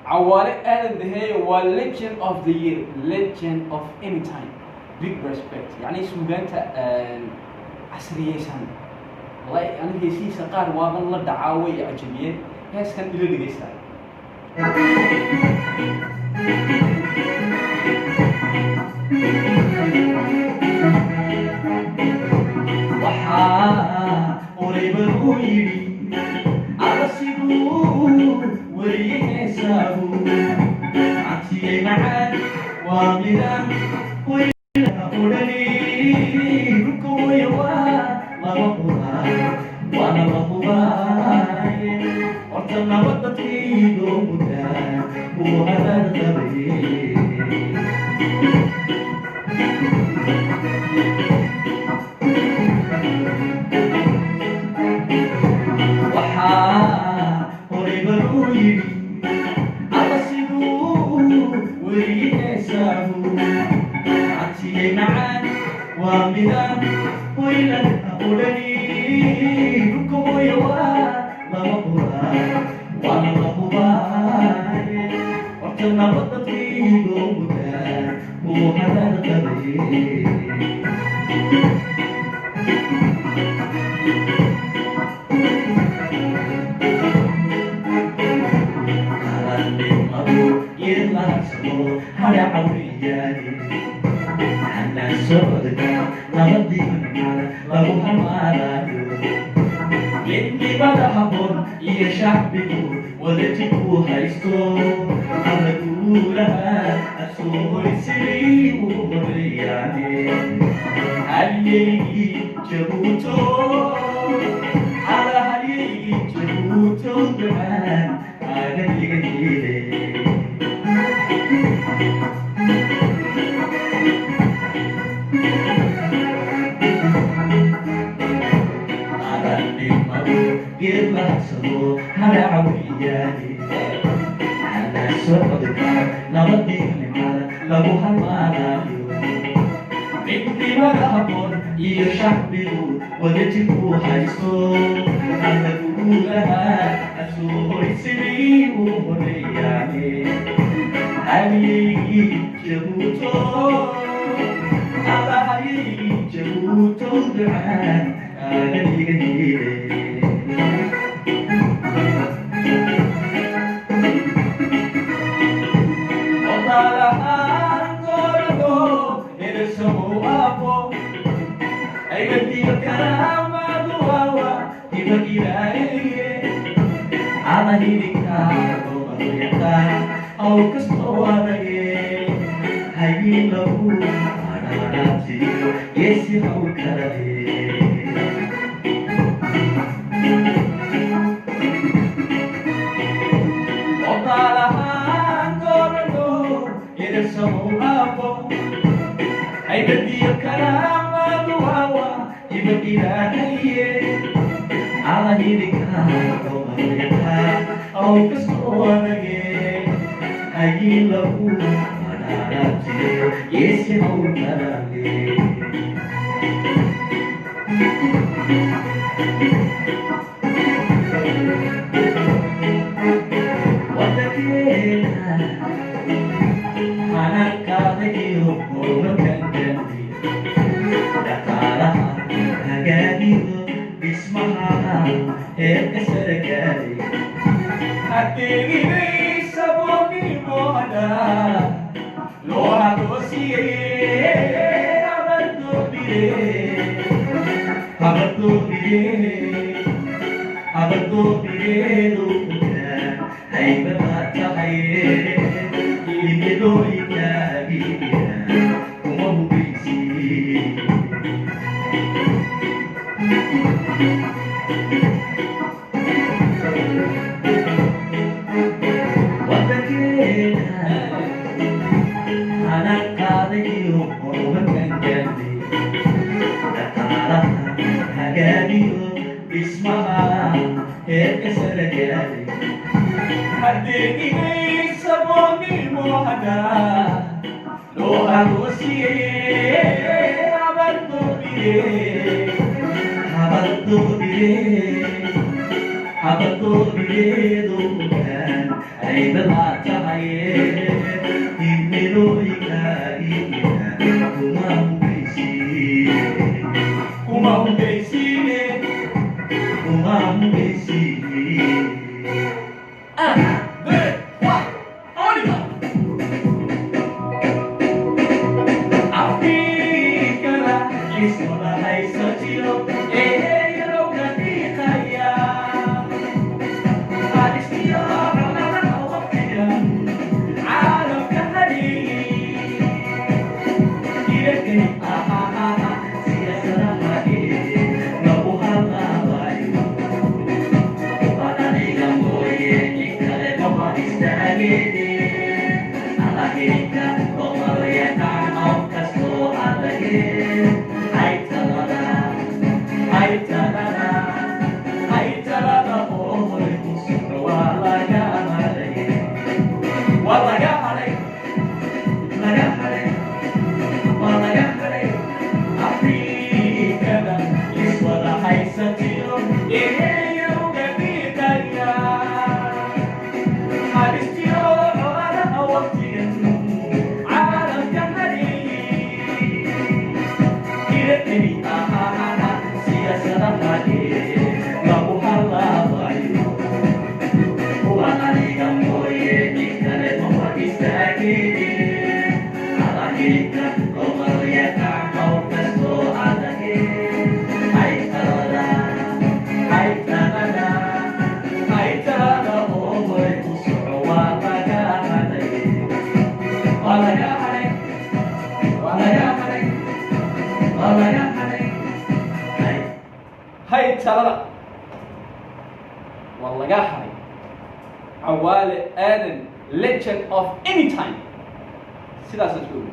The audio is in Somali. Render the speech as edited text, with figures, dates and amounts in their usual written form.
Awale Aadan Daheeye waa legend of the year, legend of any time, big respect. يعني suugaanta casriyeysan wallahi aniga heesihiisa qaar waaban la dhacaaway cajabiyeen heeskan ila dhegeysta waxaa oreybal u yidhi arasigu wariyeheesaagu cabsiyey macaan waa midaan wayna odhani dhulka waya waa lama quraan waana la hubaaye horta nabadadkaydoo mudaan uu hadaan qabaye وامدان ويلا أولاني لكم ويوا لما قران وانا لقباي وقتنا بطتي دومدان وهذا القبيل قراني مبروك يلا سمو هذا عورياني صدقا نبدي لو حمارايو يندي بدا حبون يا شعبي ولتكو هايستو أمدولها أسوه السري ورياني هليجي جبوتو على هليجي جبوتو بمان أغني غنيلي يبحثوا على عوياني على صدق نبضي لمال لو حمارايو بنتي مرحبون يا شعبي ولتكو حيثو أنا لها أسوء السري ورياني عليكي جبوتو على عليكي جبوتو دعان أغني غنيلي أو كسواني هاي لو أنا ناسي يسي أو كرهي وطالها نورنو يرسمو أبو أي بدي الكلام دواوا يبقى إلهي على هيدك أو كسواني هاي لو أنا ناسي يسي أو كرهي heerka sare gaaray hadeegigaysa boonimo hadaa loo hagoosiyey habadoobiyeeduukaan aybalaa tahaye himilooyinkaagina kuma hugaysiine afrikana iswada haysatiro eeyarowga diiqaya alistiyo calaamada waqtiga caalamka hadhiyi irakay siyaasadaha lagu hadlaabayo wadaniga mooye inkale mama istaagene alaheynka omalayaqaan qof kastoo adage haytalada oo hoy ku socdo waa laga haray afrikada iswada haysatiro eeyowga diiqaya halistiyo colaadaha waqtigan caalamka hadhiyi irakay siyaasadaha lagu hadlaabayo wadaniga mooye inkale mama istaagene alaheynka omalayaqaan qof kastoo adage haytalada oo hoy ku soco waa laga haday haytalada waa laga haray cawaale aadan legend of any time sidaasaad ku ogi